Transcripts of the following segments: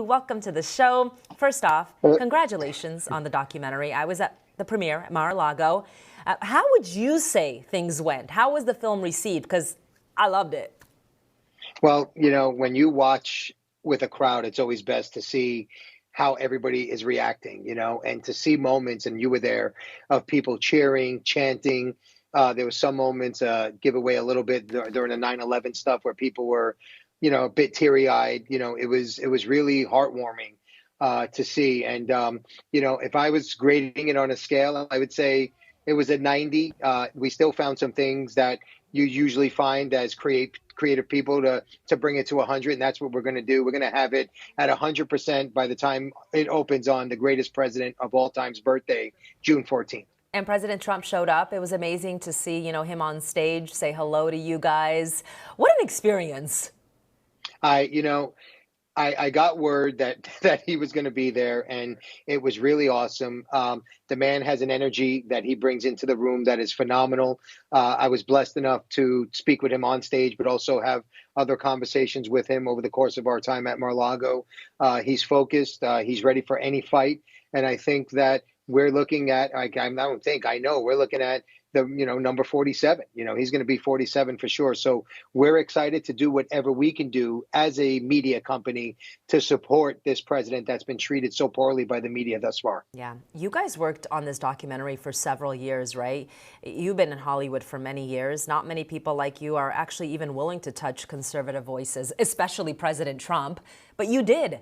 Welcome to the show. First off, congratulations on the documentary. I was at the premiere at Mar-a-Lago. How would you say things went? How was the film received? Because I loved it. Well, when you watch with a crowd, it's always best to see how everybody is reacting, and to see moments, and you were there, of people cheering, chanting. There was some moments, give away a little bit during the 9/11 stuff where people were, a bit teary-eyed. It was really heartwarming to see. And, if I was grading it on a scale, I would say it was a 90. We still found some things that you usually find as creative people to bring it to 100, and that's what we're going to do. We're going to have it at 100% by the time it opens on the greatest president of all time's birthday, June 14th. And President Trump showed up. It was amazing to see, him on stage, say hello to you guys. What an experience. I got word that he was going to be there, and it was really awesome. The man has an energy that he brings into the room that is phenomenal. I was blessed enough to speak with him on stage, but also have other conversations with him over the course of our time at Mar-a-Lago. He's focused. He's ready for any fight. And I think that we're looking at, I know we're looking at the, number 47. He's going to be 47 for sure. So we're excited to do whatever we can do as a media company to support this president that's been treated so poorly by the media thus far. Yeah. You guys worked on this documentary for several years, right? You've been in Hollywood for many years. Not many people like you are actually even willing to touch conservative voices, especially President Trump. But you did.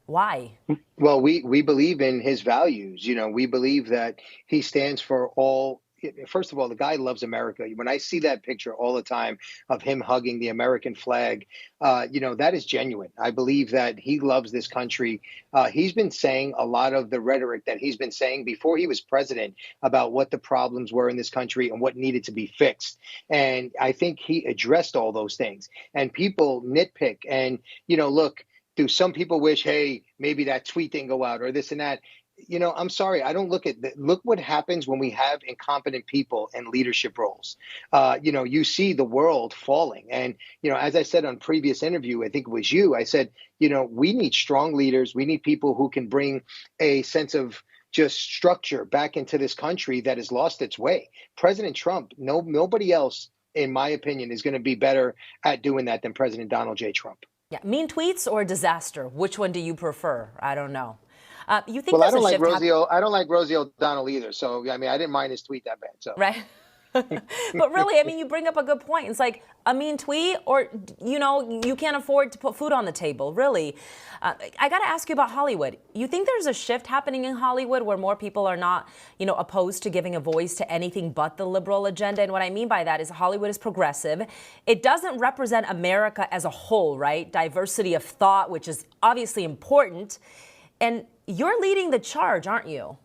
Why? Well, we believe in his values. We believe that he stands for all. First of all, the guy loves America. When I see that picture all the time of him hugging the American flag, that is genuine. I believe that he loves this country. He's been saying a lot of the rhetoric that he's been saying before he was president about what the problems were in this country and what needed to be fixed. And I think he addressed all those things. And people nitpick. And, look, do some people wish, hey, maybe that tweet didn't go out or this and that? I'm sorry. I don't look at that. Look what happens when we have incompetent people in leadership roles. You see the world falling. And, as I said on previous interview, I think it was you, I said, we need strong leaders. We need people who can bring a sense of just structure back into this country that has lost its way. President Trump, nobody else, in my opinion, is going to be better at doing that than President Donald J. Trump. Yeah. Mean tweets or disaster? Which one do you prefer? I don't know. You think well, I don't like Rosie O'Donnell either. So, I didn't mind his tweet that bad. So. Right. But really, you bring up a good point. It's like a mean tweet or, you can't afford to put food on the table. Really. I got to ask you about Hollywood. You think there's a shift happening in Hollywood where more people are not, opposed to giving a voice to anything but the liberal agenda? And what I mean by that is Hollywood is progressive. It doesn't represent America as a whole, right? Diversity of thought, which is obviously important. And you're leading the charge, aren't you?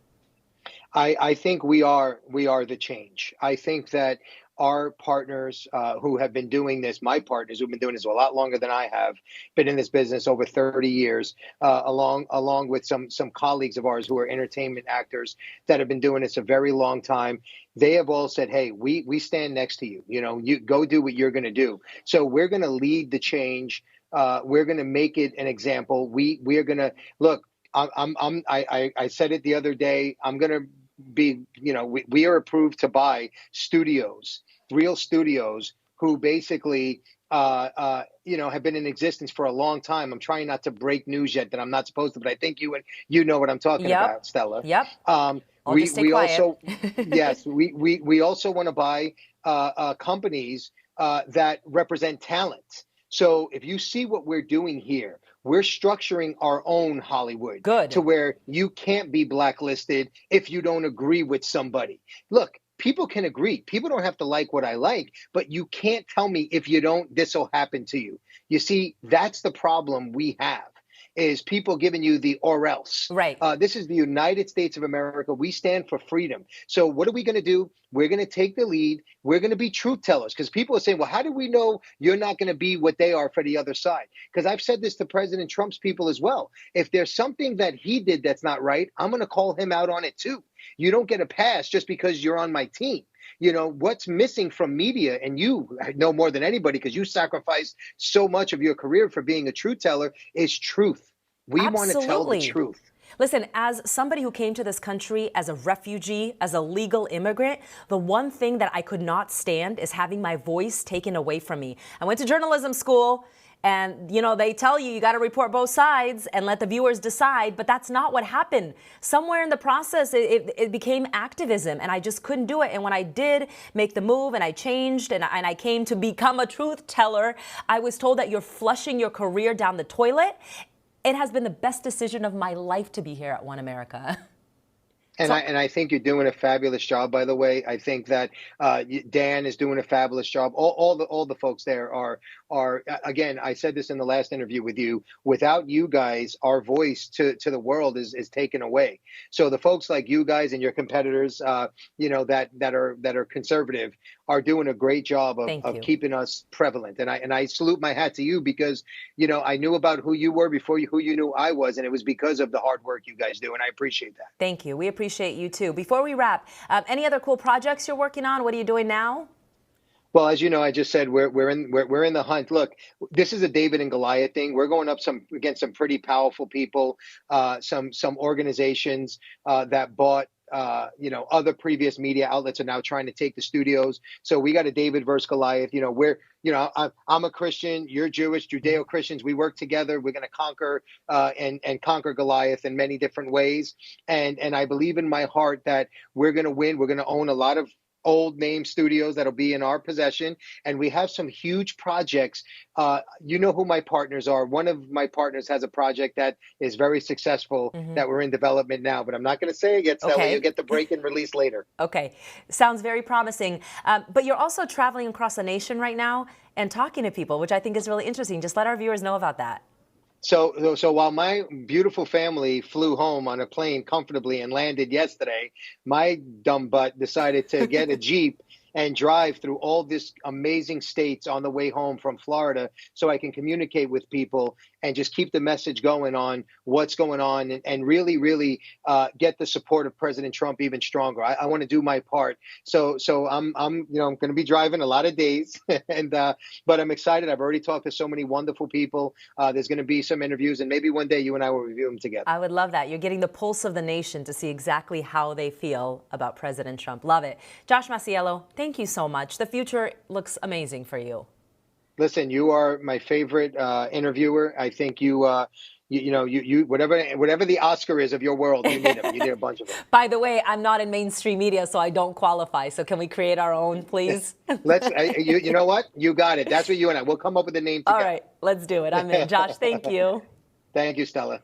I think we are the change. I think that our partners who have been doing this, my partners who've been doing this a lot longer than I have, been in this business over 30 years, along with some colleagues of ours who are entertainment actors that have been doing this a very long time. They have all said, hey, we stand next to you. You go do what you're going to do. So we're going to lead the change. We're going to make it an example. We are going to look. I said it the other day. I'm going to be, we are approved to buy studios, real studios who basically, have been in existence for a long time. I'm trying not to break news yet that I'm not supposed to, but I think you know what I'm talking about, Stella. Yep. We also, yes, we also want to buy companies that represent talent. So if you see what we're doing here, we're structuring our own Hollywood to where you can't be blacklisted if you don't agree with somebody. Look, people can agree. People don't have to like what I like, but you can't tell me if you don't, this will happen to you. You see, that's the problem we have. Is people giving you the or else. Right. This is the United States of America. We stand for freedom. So what are we going to do? We're going to take the lead. We're going to be truth tellers because people are saying, well, how do we know you're not going to be what they are for the other side? Because I've said this to President Trump's people as well. If there's something that he did that's not right, I'm going to call him out on it too. You don't get a pass just because you're on my team. What's missing from media, and you know more than anybody because you sacrificed so much of your career for being a truth teller, is truth. We want to tell the Absolutely. truth. Listen, as somebody who came to this country as a refugee, as a legal immigrant, the one thing that I could not stand is having my voice taken away from me. I went to journalism school. And, you know, they tell you got to report both sides and let the viewers decide. But that's not what happened. Somewhere in the process, it became activism, and I just couldn't do it. And when I did make the move and I changed and I came to become a truth teller, I was told that you're flushing your career down the toilet. It has been the best decision of my life to be here at One America. And I think you're doing a fabulous job, by the way. I think that Dan is doing a fabulous job. All the folks there are again. I said this in the last interview with you. Without you guys, our voice to the world is taken away. So the folks like you guys and your competitors, that are conservative, are doing a great job of keeping us prevalent. And I salute my hat to you because I knew about who you were before who you knew I was, and it was because of the hard work you guys do, and I appreciate that. Thank you. We appreciate you too. Before we wrap, any other cool projects you're working on? What are you doing now? Well, as you know, I just said we're in the hunt. Look, this is a David and Goliath thing. We're going up against some pretty powerful people, some organizations that bought other previous media outlets are now trying to take the studios. So we got a David versus Goliath. I'm a Christian, you're Jewish, Judeo-Christians. We work together. We're going to conquer and conquer Goliath in many different ways. And I believe in my heart that we're going to win. We're going to own a lot of old name studios that'll be in our possession, and we have some huge projects. You know who my partners are. One of my partners has a project that is very successful that we're in development now, but I'm not going to say it yet, Stella. Okay. You'll get the break and release later. Okay, sounds very promising. But you're also traveling across the nation right now and talking to people, which I think is really interesting. Just let our viewers know about that. So while my beautiful family flew home on a plane comfortably and landed yesterday, my dumb butt decided to get a Jeep and drive through all these amazing states on the way home from Florida so I can communicate with people and just keep the message going on what's going on and really, really get the support of President Trump even stronger. I want to do my part. So I'm going to be driving a lot of days, but I'm excited. I've already talked to so many wonderful people. There's going to be some interviews, and maybe one day you and I will review them together. I would love that. You're getting the pulse of the nation to see exactly how they feel about President Trump. Love it. Josh Macciello, thank you so much. The future looks amazing for you. Listen, you are my favorite interviewer. I think you whatever the Oscar is of your world, you need them. You need a bunch of them. By the way, I'm not in mainstream media, so I don't qualify. So can we create our own, please? You know what? You got it. That's what you and I. We'll come up with a name together. All right, let's do it. I'm in. Josh, thank you. Thank you, Stella.